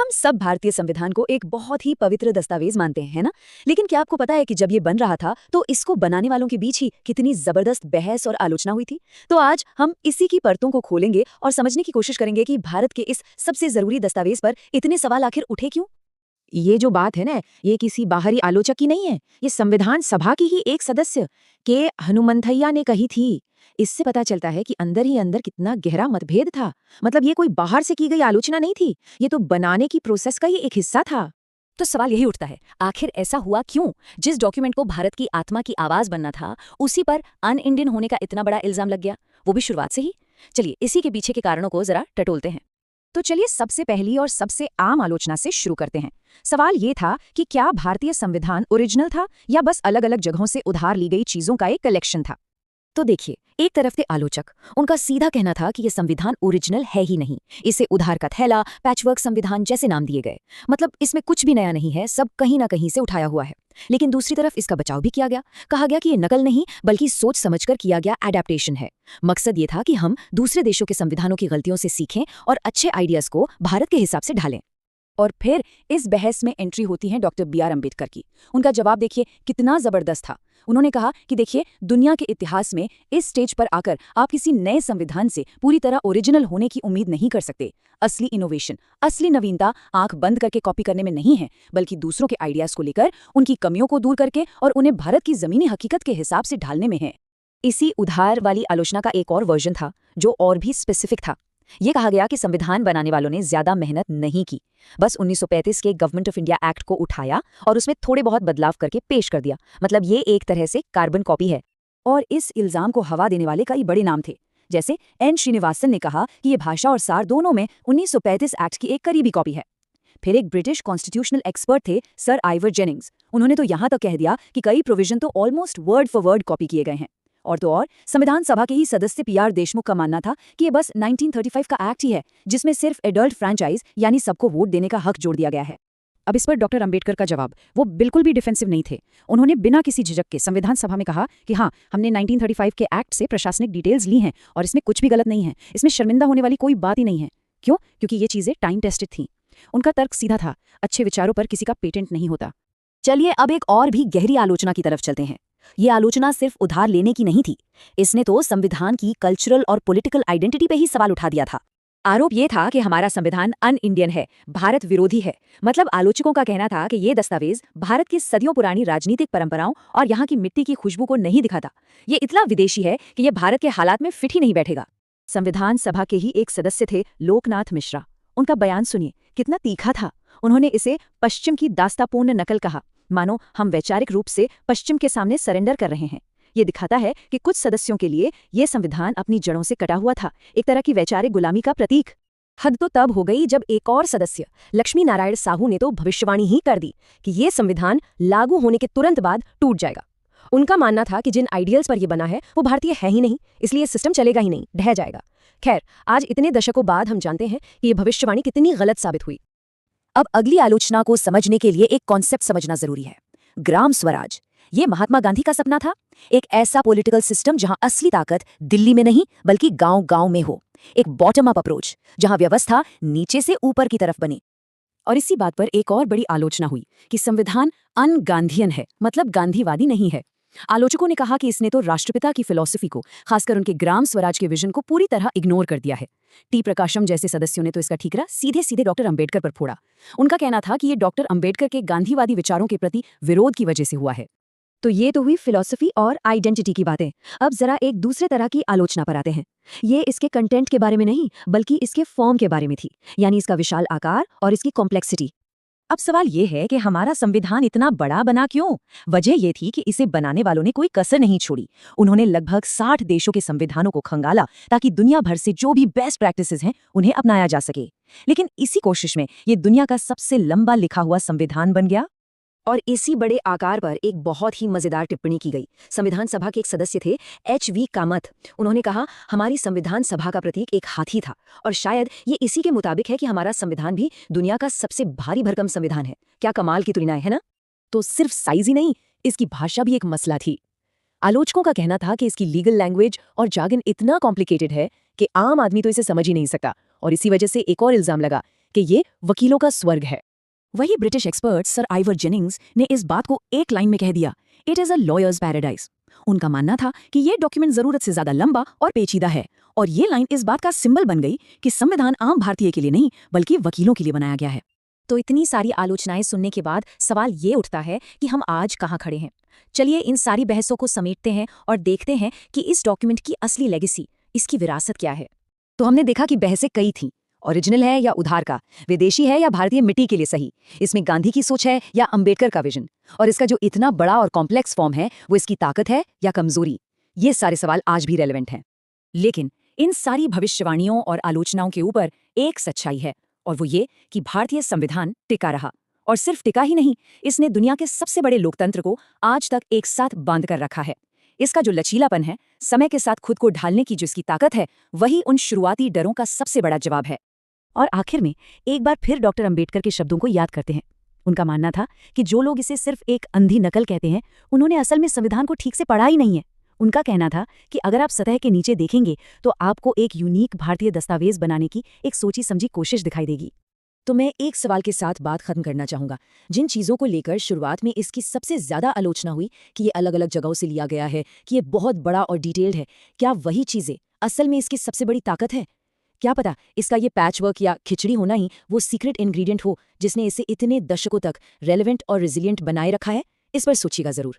हम सब भारतीय संविधान को एक बहुत ही पवित्र दस्तावेज मानते हैं, है ना? लेकिन क्या आपको पता है कि जब ये बन रहा था तो इसको बनाने वालों के बीच ही कितनी जबरदस्त बहस और आलोचना हुई थी। तो आज हम इसी की परतों को खोलेंगे और समझने की कोशिश करेंगे कि भारत के इस सबसे जरूरी दस्तावेज पर इतने सवाल आखिर उठे क्यों। ये जो बात है ना, ये किसी बाहरी आलोचक की नहीं है। ये संविधान सभा की ही एक सदस्य के हनुमंथैया ने कही थी। इससे पता चलता है कि अंदर ही अंदर कितना गहरा मतभेद था। मतलब ये कोई बाहर से की गई आलोचना नहीं थी, ये तो बनाने की प्रोसेस का ही एक हिस्सा था। तो सवाल यही उठता है, आखिर ऐसा हुआ क्यों? जिस डॉक्यूमेंट को भारत की आत्मा की आवाज बनना था, उसी पर अन इंडियन होने का इतना बड़ा इल्जाम लग गया, वो भी शुरुआत से ही। चलिए इसी के पीछे के कारणों को जरा टटोलते हैं। तो चलिए सबसे पहली और सबसे आम आलोचना से शुरू करते हैं। सवाल ये था कि क्या भारतीय संविधान ओरिजिनल था या बस अलग अलग जगहों से उधार ली गई चीजों का एक कलेक्शन था। तो देखिए, एक तरफ थे आलोचक, उनका सीधा कहना था कि यह संविधान ओरिजिनल है ही नहीं, इसे उधार का थैला, पैचवर्क संविधान जैसे नाम दिए गए। मतलब इसमें कुछ भी नया नहीं है, सब कहीं ना कहीं से उठाया हुआ है। लेकिन दूसरी तरफ इसका बचाव भी किया गया, कहा गया कि ये नकल नहीं बल्कि सोच समझकर किया गया एडेप्टेशन है। मकसद ये था कि हम दूसरे देशों के संविधानों की गलतियों से सीखें और अच्छे आइडियाज को भारत के हिसाब से ढालें। और फिर इस बहस में एंट्री होती है डॉक्टर बी आर अम्बेडकर की। उनका जवाब देखिए कितना जबरदस्त था। उन्होंने कहा कि देखिए, दुनिया के इतिहास में इस स्टेज पर आकर आप किसी नए संविधान से पूरी तरह ओरिजिनल होने की उम्मीद नहीं कर सकते। असली इनोवेशन, असली नवीनता आंख बंद करके कॉपी करने में नहीं है, बल्कि दूसरों के आइडियाज को लेकर, उनकी कमियों को दूर करके और उन्हें भारत की जमीनी हकीकत के हिसाब से ढालने में है। इसी उधार वाली आलोचना का एक और वर्जन था जो और भी स्पेसिफिक था। ये कहा गया कि संविधान बनाने वालों ने ज्यादा मेहनत नहीं की, बस 1935 के गवर्नमेंट ऑफ इंडिया एक्ट को उठाया और उसमें थोड़े बहुत बदलाव करके पेश कर दिया। मतलब ये एक तरह से कार्बन कॉपी है। और इस इल्जाम को हवा देने वाले कई बड़े नाम थे, जैसे एन श्रीनिवासन ने कहा कि ये भाषा और सार दोनों में 1935 एक्ट की एक करीबी कॉपी है। फिर एक ब्रिटिश कॉन्स्टिट्यूशनल एक्सपर्ट थे सर आइवर जेनिंग्स, उन्होंने तो यहां तक कह दिया कि कई प्रोविजन तो almost word for word copy किए गए हैं। और तो और संविधान सभा के ही सदस्य पीआर देशमुख का मानना था कि ये बस 1935 का एक्ट ही है, जिसमें सिर्फ एडल्ट फ्रैंचाइज यानी सबको वोट देने का हक जोड़ दिया गया है। अब इस पर डॉक्टर अंबेडकर का जवाब, वो बिल्कुल भी डिफेंसिव नहीं थे। उन्होंने बिना किसी झिझक के संविधान सभा में कहा कि हाँ, हमने 1935 के एक्ट से प्रशासनिक डिटेल्स ली हैं और इसमें कुछ भी गलत नहीं है, इसमें शर्मिंदा होने वाली कोई बात ही नहीं है। क्यों? क्योंकि ये चीजें टाइम टेस्टेड थीं। उनका तर्क सीधा था, अच्छे विचारों पर किसी का पेटेंट नहीं होता। चलिए अब एक और भी गहरी आलोचना की तरफ चलते हैं। ये आलोचना सिर्फ उधार लेने की नहीं थी, इसने तो संविधान की कल्चरल और पॉलिटिकल आइडेंटिटी पे ही सवाल उठा दिया था। आरोप ये था कि हमारा संविधान अन इंडियन है, भारत विरोधी है। मतलब आलोचकों का कहना था कि ये दस्तावेज भारत की सदियों पुरानी राजनीतिक परंपराओं और यहाँ की मिट्टी की खुशबू को नहीं दिखाता। ये इतना विदेशी है कि ये भारत के हालात में फिट ही नहीं बैठेगा। संविधान सभा के ही एक सदस्य थे लोकनाथ मिश्रा। उनका बयान सुनिए, कितना तीखा था। उन्होंने इसे पश्चिम की दास्तापूर्ण नकल कहा, मानो हम वैचारिक रूप से पश्चिम के सामने सरेंडर कर रहे हैं। ये दिखाता है कि कुछ सदस्यों के लिए ये संविधान अपनी जड़ों से कटा हुआ था, एक तरह की वैचारिक गुलामी का प्रतीक। हद तो तब हो गई जब एक और सदस्य लक्ष्मी नारायण साहू ने तो भविष्यवाणी ही कर दी कि ये संविधान लागू होने के तुरंत बाद टूट जाएगा। उनका मानना था कि जिन आइडियल्स पर यह बना है वो भारतीय है ही नहीं, इसलिए सिस्टम चलेगा ही नहीं, ढह जाएगा। खैर, आज इतने दशकों बाद हम जानते हैं कि ये भविष्यवाणी कितनी गलत साबित हुई। अब अगली आलोचना को समझने के लिए एक कॉन्सेप्ट समझना जरूरी है, ग्राम स्वराज। ये महात्मा गांधी का सपना था, एक ऐसा पॉलिटिकल सिस्टम जहां असली ताकत दिल्ली में नहीं बल्कि गांव-गांव में हो, एक बॉटम अप अप्रोच जहां व्यवस्था नीचे से ऊपर की तरफ बने। और इसी बात पर एक और बड़ी आलोचना हुई कि संविधान अन गांधीयन है, मतलब गांधीवादी नहीं है। आलोचकों ने कहा कि इसने तो राष्ट्रपिता की फिलॉसफी को, खासकर उनके ग्राम स्वराज के विजन को पूरी तरह इग्नोर कर दिया है। टी प्रकाशम जैसे सदस्यों ने तो इसका ठीकरा सीधे सीधे डॉक्टर अंबेडकर पर फोड़ा। उनका कहना था कि ये डॉक्टर अंबेडकर के गांधीवादी विचारों के प्रति विरोध की वजह से हुआ है। तो ये तो हुई फिलॉसफी और आइडेंटिटी की बातें। अब जरा एक दूसरे तरह की आलोचना पर आते हैं। ये इसके कंटेंट के बारे में नहीं बल्कि इसके फॉर्म के बारे में थी, यानी इसका विशाल आकार और इसकी कॉम्प्लेक्सिटी। अब सवाल ये है कि हमारा संविधान इतना बड़ा बना क्यों? वजह ये थी कि इसे बनाने वालों ने कोई कसर नहीं छोड़ी। उन्होंने लगभग 60 देशों के संविधानों को खंगाला ताकि दुनिया भर से जो भी बेस्ट प्रैक्टिसेस हैं उन्हें अपनाया जा सके। लेकिन इसी कोशिश में ये दुनिया का सबसे लंबा लिखा हुआ संविधान बन गया। और इसी बड़े आकार पर एक बहुत ही मजेदार टिप्पणी की गई। संविधान सभा के एक सदस्य थे एच.वी. कामथ। उन्होंने कहा, हमारी संविधान सभा का प्रतीक एक हाथी था और शायद ये इसी के मुताबिक है कि हमारा संविधान भी दुनिया का सबसे भारी भरकम संविधान है। क्या कमाल की तुलना है ना? तो सिर्फ साइज ही नहीं, इसकी भाषा भी एक मसला थी। आलोचकों का कहना था कि इसकी लीगल लैंग्वेज और जार्गन इतना कॉम्प्लिकेटेड है कि आम आदमी तो इसे समझ ही नहीं सकता। और इसी वजह से एक और इल्जाम लगा कि ये वकीलों का स्वर्ग है। वही British expert sir Ivor Jennings ने इस बात को एक लाइन में कह दिया, it is a lawyers paradise. उनका मानना था कि ये डॉक्यूमेंट जरूरत से ज्यादा लंबा और पेचीदा है, और ये लाइन इस बात का सिंबल बन गई कि संविधान आम भारतीय के लिए नहीं बल्कि वकीलों के लिए बनाया गया है। तो इतनी सारी आलोचनाएं सुनने के बाद सवाल ये उठता है कि हम आज कहाँ खड़े हैं। चलिए इन सारी बहसों को समेटते हैं और देखते हैं कि इस डॉक्यूमेंट की असली लेगेसी, इसकी विरासत क्या है। तो हमने देखा कि बहसें कई थीं, ओरिजिनल है या उधार का, विदेशी है या भारतीय मिट्टी के लिए सही, इसमें गांधी की सोच है या अंबेडकर का विजन, और इसका जो इतना बड़ा और कॉम्प्लेक्स फॉर्म है वो इसकी ताकत है या कमजोरी। ये सारे सवाल आज भी रेलेवेंट हैं। लेकिन इन सारी भविष्यवाणियों और आलोचनाओं के ऊपर एक सच्चाई है, और वो ये कि भारतीय संविधान टिका रहा, और सिर्फ टिका ही नहीं, इसने दुनिया के सबसे बड़े लोकतंत्र को आज तक एक साथ बांध कर रखा है। इसका जो लचीलापन है, समय के साथ खुद को ढालने की जो इसकी ताकत है, वही उन शुरुआती डरों का सबसे बड़ा जवाब है। और आखिर में एक बार फिर डॉक्टर अंबेडकर के शब्दों को याद करते हैं। उनका मानना था कि जो लोग इसे सिर्फ एक अंधी नकल कहते हैं, उन्होंने असल में संविधान को ठीक से पढ़ा ही नहीं है। उनका कहना था कि अगर आप सतह के नीचे देखेंगे तो आपको एक यूनिक भारतीय दस्तावेज बनाने की एक सोची समझी कोशिश दिखाई देगी। तो मैं एक सवाल के साथ बात खत्म करना चाहूंगा। जिन चीज़ों को लेकर शुरुआत में इसकी सबसे ज़्यादा आलोचना हुई कि ये अलग अलग जगहों से लिया गया है, कि ये बहुत बड़ा और डिटेल्ड है, क्या वही चीज़ें असल में इसकी सबसे बड़ी ताकत है? क्या पता इसका ये पैचवर्क या खिचड़ी होना ही वो सीक्रेट इंग्रेडिएंट हो जिसने इसे इतने दशकों तक रेलेवेंट और रेजिलिएंट बनाए रखा है। इस पर सोचिएगा ज़रूर।